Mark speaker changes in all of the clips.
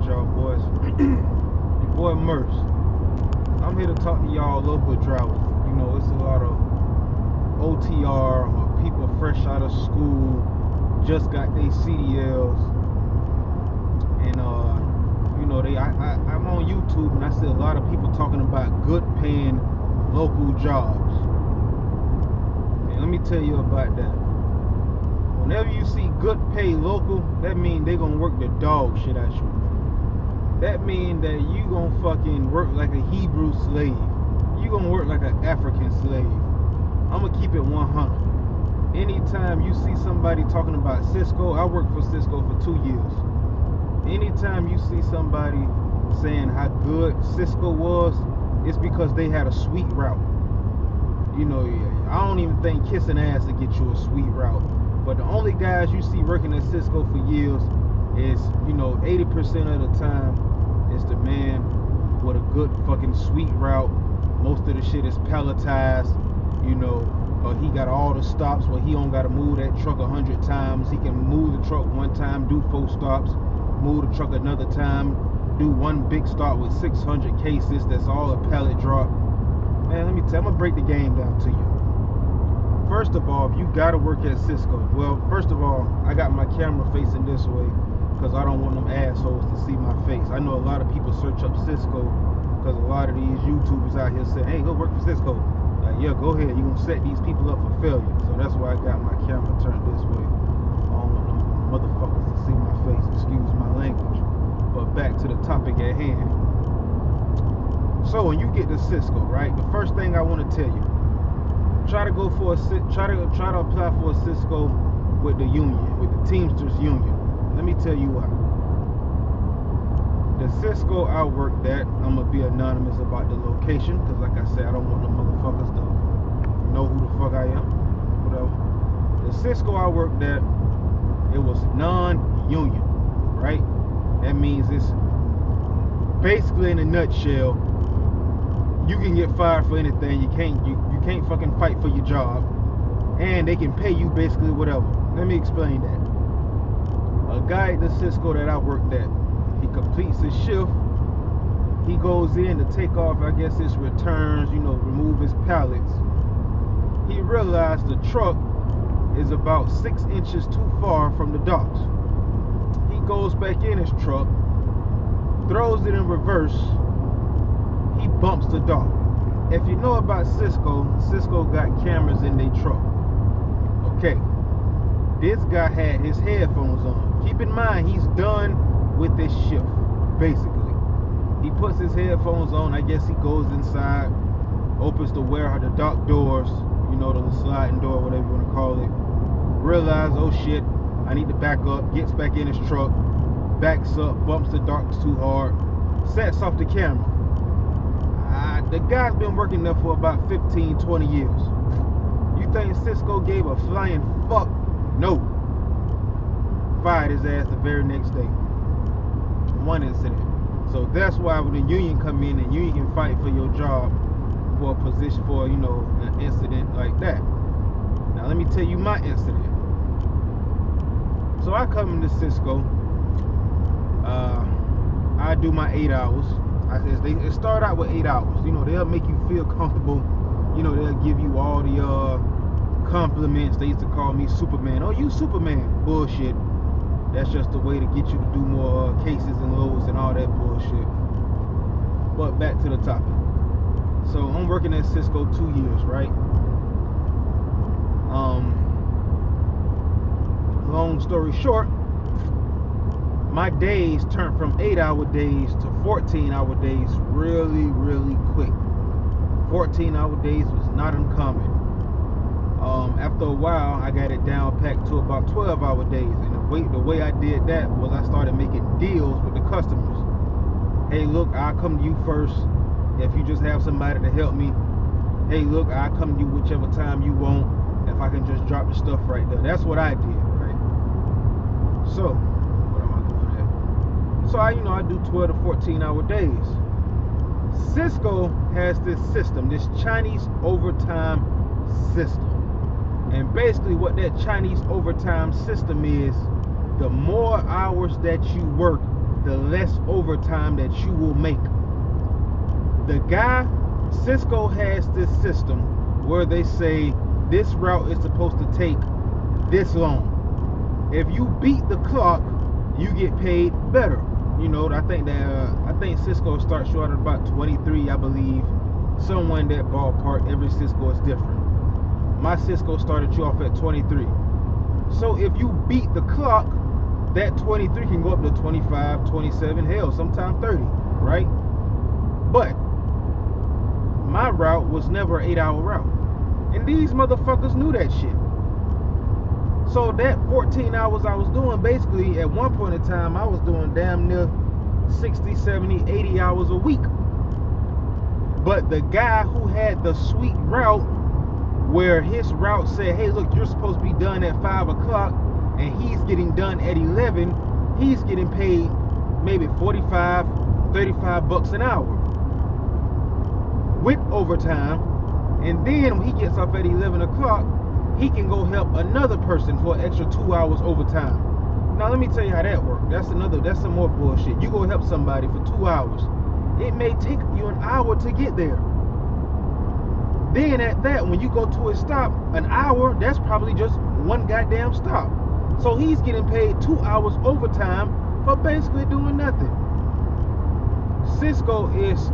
Speaker 1: y'all boys? Your boy Merce. I'm here to talk to y'all local drivers. You know, it's a lot of OTR or people fresh out of school, just got their CDLs, and you know, I'm on YouTube and I see a lot of people talking about good paying local jobs. And let me tell you about that. Whenever you see good pay local, that means they gonna work the dog shit out you. That means that you gonna fucking work like a Hebrew slave. You gonna work like an African slave. I'm gonna keep it 100. Anytime you see somebody talking about Cisco, I worked for Cisco for 2 years. Anytime you see somebody saying how good Cisco was, it's because they had a sweet route. You know, I don't even think kissing ass to get you a sweet route. But the only guys you see working at Cisco for years is, you know, 80% of the time, it's the man with a good fucking sweet route. Most of the shit is palletized, you know, he got all the stops where he don't got to move that truck 100 times. He can move the truck one time, do 4 stops, move the truck another time, do one big stop with 600 cases. That's all a pallet drop. Man, let me tell you, I'm gonna break the game down to you. First of all, you gotta work at Cisco. Well, first of all, I got my camera facing this way because I don't want them assholes to see my face. I know a lot of people search up Cisco because a lot of these YouTubers out here saying, hey, go work for Cisco. Like, yeah, go ahead. You're gonna set these people up for failure. So that's why I got my camera turned this way. I don't want them motherfuckers to see my face. Excuse my language. But back to the topic at hand. So when you get to Cisco, right, the first thing I want to tell you, try to apply for a Cisco with the union, with the Teamsters union. Let me tell you why. The Cisco I worked at, I'm gonna be anonymous about the location, because like I said, I don't want the motherfuckers to know who the fuck I am. Whatever. The Cisco I worked at, it was non-union, right? That means it's basically, in a nutshell, you can get fired for anything. You can't fucking fight for your job, and they can pay you basically whatever. Let me explain that. A guy at the Cisco that I worked at, he completes his shift. He goes in to take off, I guess, his returns, you know, remove his pallets. He realized the truck is about 6 inches too far from the docks. He goes back in his truck, throws it in reverse. He bumps the dock. If you know about Cisco, Cisco got cameras in their truck. Okay, this guy had his headphones on. Keep in mind, he's done with this shift, basically. He puts his headphones on. I guess he goes inside, opens the warehouse, the dock doors, you know, the sliding door, whatever you want to call it. Realize, oh shit, I need to back up. Gets back in his truck, backs up, bumps the docks too hard, sets off the camera. The guy's been working there for about 15, 20 years. You think Cisco gave a flying fuck? No. Fired his ass the very next day. One incident. So that's why when the union come in, and union can fight for your job for a position, for, you know, an incident like that. Now let me tell you my incident. So I come into Cisco. I do my 8 hours. It start out with 8 hours. You know, they'll make you feel comfortable. You know, they'll give you all the compliments. They used to call me Superman. Oh, you Superman. Bullshit. That's just a way to get you to do more cases and loads and all that bullshit. But back to the topic. So I'm working at Cisco 2 years, right? Long story short, my days turned from 8-hour days to 14-hour days really, really quick. 14-hour days was not uncommon. After a while, I got it down packed to about 12-hour days. And the way I did that was I started making deals with the customers. Hey, look, I'll come to you first if you just have somebody to help me. Hey, look, I'll come to you whichever time you want if I can just drop the stuff right there. That's what I did, right? So, So I do 12 to 14-hour days. Cisco has this system, this Chinese overtime system. And basically what that Chinese overtime system is, the more hours that you work, the less overtime that you will make. The guy, Cisco has this system where they say this route is supposed to take this long. If you beat the clock, you get paid better. You know, I think Cisco starts you out at about 23, I believe. Somewhere in that ballpark. Every Cisco is different. My Cisco started you off at 23. So if you beat the clock, that 23 can go up to 25, 27, hell, sometimes 30, right? But my route was never an 8-hour route. And these motherfuckers knew that shit. So that 14 hours I was doing, basically, at one point in time, I was doing damn near 60, 70, 80 hours a week. But the guy who had the sweet route, where his route said, hey, look, you're supposed to be done at 5 o'clock, and he's getting done at 11, he's getting paid maybe 45, 35 bucks an hour with overtime. And then when he gets up at 11 o'clock, he can go help another person for an extra 2 hours overtime. Now let me tell you how that works. That's some more bullshit. You go help somebody for 2 hours. It may take you an hour to get there. Then at that, when you go to a stop, an hour, that's probably just one goddamn stop. So he's getting paid 2 hours overtime for basically doing nothing. Cisco is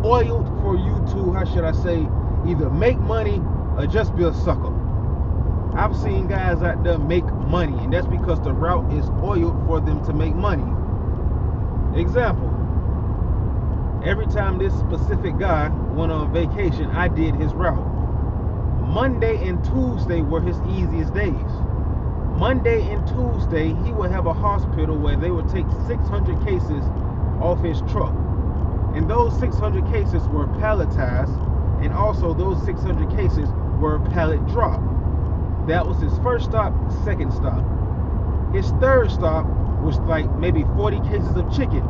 Speaker 1: oiled for you to, how should I say, either make money or just be a sucker. I've seen guys out there make money, and that's because the route is oiled for them to make money. Example, every time this specific guy went on vacation, I did his route. Monday and Tuesday were his easiest days. Monday and Tuesday, he would have a hospital where they would take 600 cases off his truck. And those 600 cases were palletized, and also those 600 cases were pallet drop. That was his first stop, second stop. His third stop was like maybe 40 cases of chicken.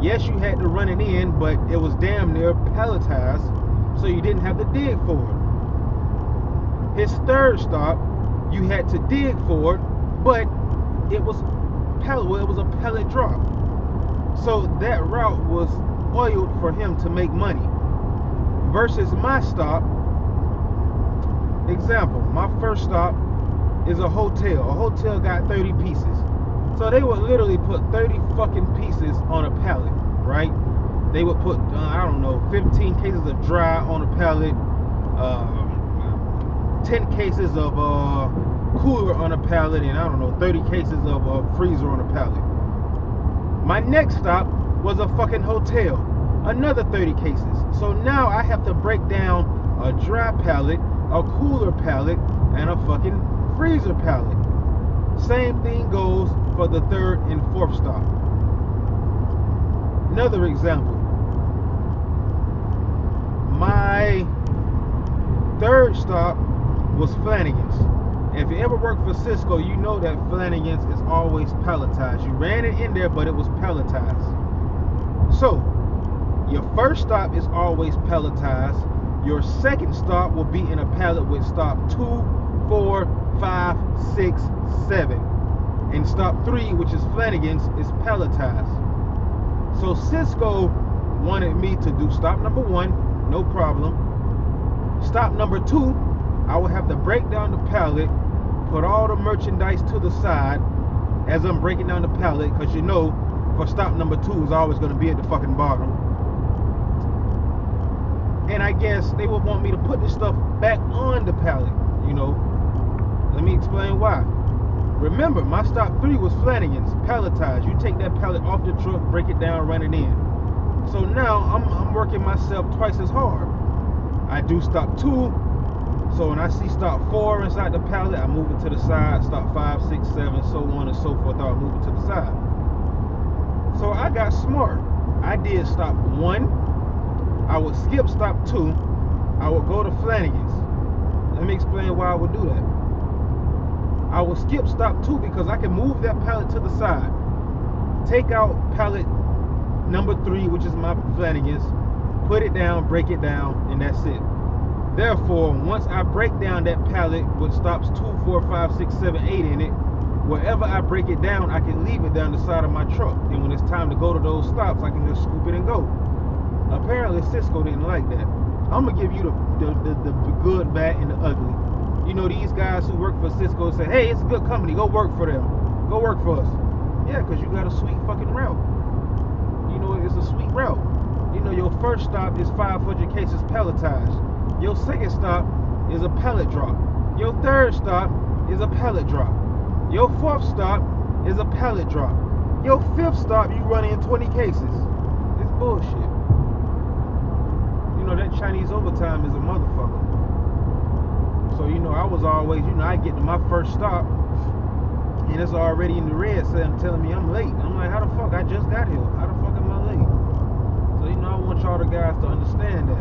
Speaker 1: Yes, you had to run it in, but it was damn near palletized, so you didn't have to dig for it. His third stop, you had to dig for it, but it was it was a pallet drop. So that route was oiled for him to make money. Versus my stop, example, my first stop is a hotel. A hotel got 30 pieces. So they would literally put 30 fucking pieces on a pallet, right? They would put, I don't know, 15 cases of dry on a pallet, 10 cases of cooler on a pallet, and I don't know, 30 cases of freezer on a pallet. My next stop was a fucking hotel, another 30 cases. So now I have to break down a dry pallet, a cooler pallet, and a fucking freezer pallet. Same thing goes for the third and fourth stop. Another example, my third stop was Flanagan's. If you ever worked for Cisco, you know that Flanagan's is always palletized. You ran it in there, but it was palletized. So your first stop is always palletized. Your second stop will be in a pallet with stop 2, 4, 5, 6, 7. And stop 3, which is Flanagan's, is palletized. So Cisco wanted me to do stop number 1, no problem. Stop number 2, I would have to break down the pallet, put all the merchandise to the side as I'm breaking down the pallet, because you know, for stop number 2 is always going to be at the fucking bottom. And I guess they would want me to put this stuff back on the pallet, you know. Let me explain why. Remember, my stop 3 was Flanagan's, palletized. You take that pallet off the truck, break it down, run it in. So now I'm working myself twice as hard. I do stop 2. So when I see stop 4 inside the pallet, I move it to the side. Stop 5, 6, 7, so on and so forth. I'll move it to the side. So I got smart. I did stop 1. I would skip stop 2. I would go to Flanagan's. Let me explain why I would do that. I would skip stop 2 because I can move that pallet to the side. Take out pallet number 3, which is my Flanagan's. Put it down, break it down, and that's it. Therefore, once I break down that pallet with stops 2, 4, 5, 6, 7, 8 in it, wherever I break it down, I can leave it down the side of my truck. And when it's time to go to those stops, I can just scoop it and go. Apparently, Cisco didn't like that. I'm going to give you the good, bad, and the ugly. You know, these guys who work for Cisco say, hey, it's a good company. Go work for them. Go work for us. Yeah, because you got a sweet fucking route. You know, it's a sweet route. You know, your first stop is 500 cases pelletized. Your second stop is a pellet drop. Your third stop is a pellet drop. Your fourth stop is a pellet drop. Your fifth stop, you run in 20 cases. It's bullshit. You know, that Chinese overtime is a motherfucker. So, you know, I was always, you know, I get to my first stop, and it's already in the red telling me I'm late. And I'm like, how the fuck? I just got here. How the fuck am I late? So, you know, I want y'all the guys to understand that.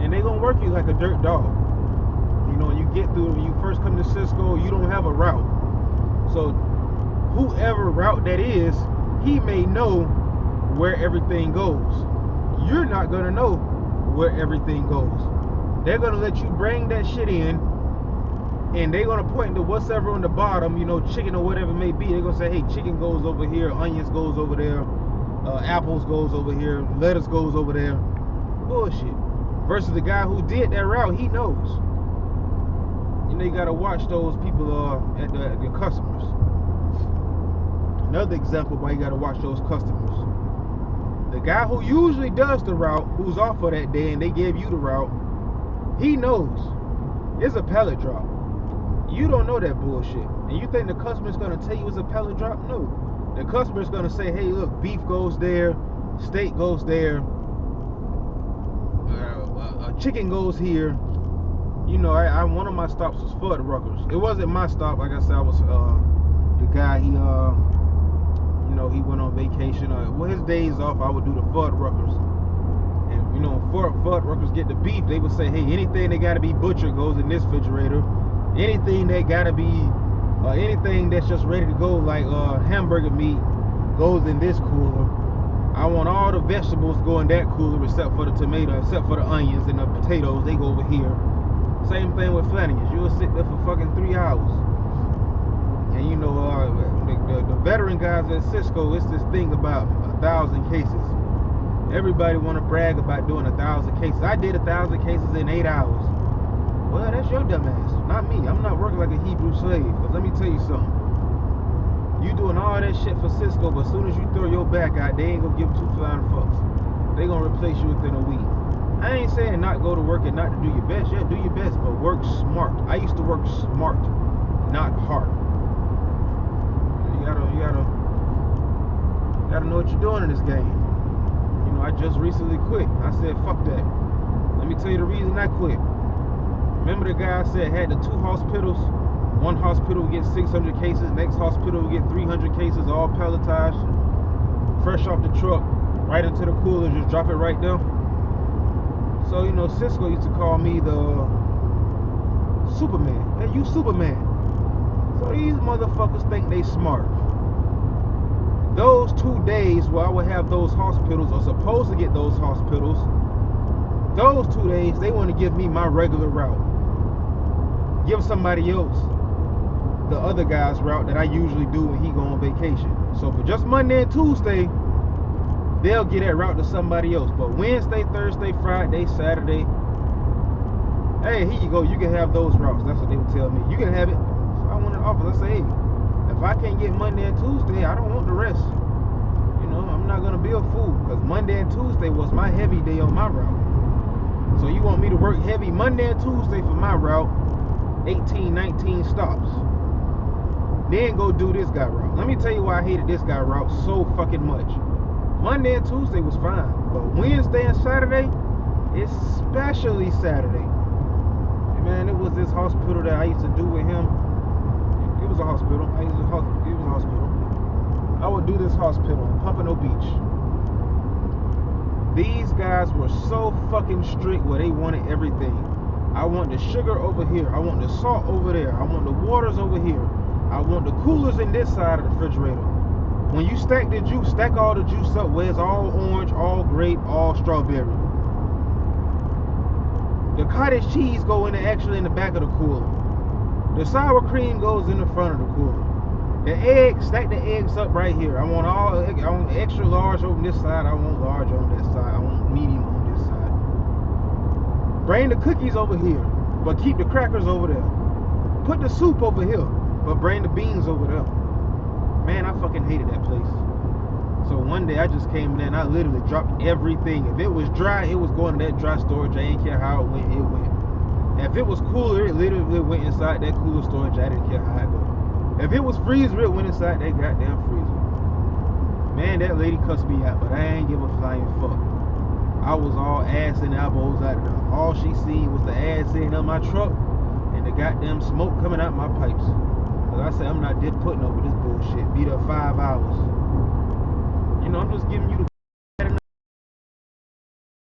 Speaker 1: And they gonna work you like a dirt dog. You know, when you get through, when you first come to Cisco, you don't have a route. So, whoever route that is, he may know where everything goes. You're not gonna know where everything goes. They're gonna let you bring that shit in, and they're gonna point to whatever on the bottom, you know, chicken or whatever it may be. They're gonna say, hey, chicken goes over here, onions goes over there, apples goes over here, lettuce goes over there. Bullshit. Versus the guy who did that route, he knows. You know, you gotta watch those people at the customers. Another example why you gotta watch those customers. The guy who usually does the route, who's off for that day, and they gave you the route, he knows it's a pellet drop. You don't know that bullshit. And you think the customer's gonna tell you it's a pellet drop? No. The customer's gonna say, hey, look, beef goes there, steak goes there, chicken goes here. You know, one of my stops was Fuddruckers. It wasn't my stop. Like I said, I was the guy. He you know, he went on vacation. Well, his days off, I would do the Fuddruckers. And you know, Fuddruckers get the beef. They would say, hey, anything that got to be butchered goes in this refrigerator. Anything that got to be anything that's just ready to go, like hamburger meat, goes in this cooler. I want all the vegetables to go in that cooler except for the tomato, except for the onions and the potatoes. They go over here. Same thing with Flanagan's. You'll sit there for fucking 3 hours. And you know, the veteran guys at Cisco, it's this thing about 1,000 cases. Everybody want to brag about doing 1,000 cases. I did 1,000 cases in 8 hours. Well, that's your dumb ass, not me. I'm not working like a Hebrew slave. Because let me tell you something. You doing all that shit for Cisco, but as soon as you throw your back out, they ain't gonna give two flying fucks. They gonna replace you within a week. I ain't saying not go to work and not to do your best. Yeah, do your best, but work smart. I used to work smart, not hard. You gotta know what you're doing in this game. You know, I just recently quit. I said, fuck that. Let me tell you the reason I quit. Remember the guy I said had the 2 hospitals? One hospital would get 600 cases, next hospital would get 300 cases, all pelletized, fresh off the truck, right into the cooler, just drop it right there. So, you know, Cisco used to call me the Superman. Hey, you Superman. So these motherfuckers think they smart. Those 2 days where I would have those hospitals, or supposed to get those hospitals, those 2 days, they want to give me my regular route. Give somebody else the other guy's route that I usually do when he go on vacation. So for just Monday and Tuesday, they'll get that route to somebody else. But Wednesday, Thursday, Friday, Saturday, hey, here you go, you can have those routes. That's what they would tell me. You can have it. So I went to the office, I say, hey, if I can't get Monday and Tuesday, I don't want the rest. You know, I'm not gonna be a fool, because Monday and Tuesday was my heavy day on my route. So you want me to work heavy Monday and Tuesday for my route, 18, 19 stops. Then go do this guy route. Let me tell you why I hated this guy route so fucking much. Monday and Tuesday was fine, but Wednesday and Saturday, especially Saturday, man, it was this hospital that I used to do with him. It was a hospital. It was a hospital. I would do this hospital in Pompano Beach. These guys were so fucking strict where they wanted everything. I want the sugar over here. I want the salt over there. I want the waters over here. I want the coolers in this side of the refrigerator. When you stack the juice, stack all the juice up where it's all orange, all grape, all strawberry. The cottage cheese go in actually in the back of the cooler. The sour cream goes in the front of the cooler. The eggs, stack the eggs up right here. I want extra large on this side. I want large on this side. I want medium on this side. Bring the cookies over here, but keep the crackers over there. Put the soup over here, but bring the beans over there. Man, I fucking hated that place. So one day I just came in there and I literally dropped everything. If it was dry, it was going to that dry storage. I ain't care how it went, it went. If it was cooler, it literally went inside that cooler storage. I didn't care how it go. If it was freezer, it went inside that goddamn freezer. Man, that lady cussed me out, but I ain't give a flying fuck. I was all ass and elbows out of there. All she seen was the ass sitting on my truck and the goddamn smoke coming out my pipes. Cause I said I'm not putting over this bullshit. Be there 5 hours. You know, I'm just giving you the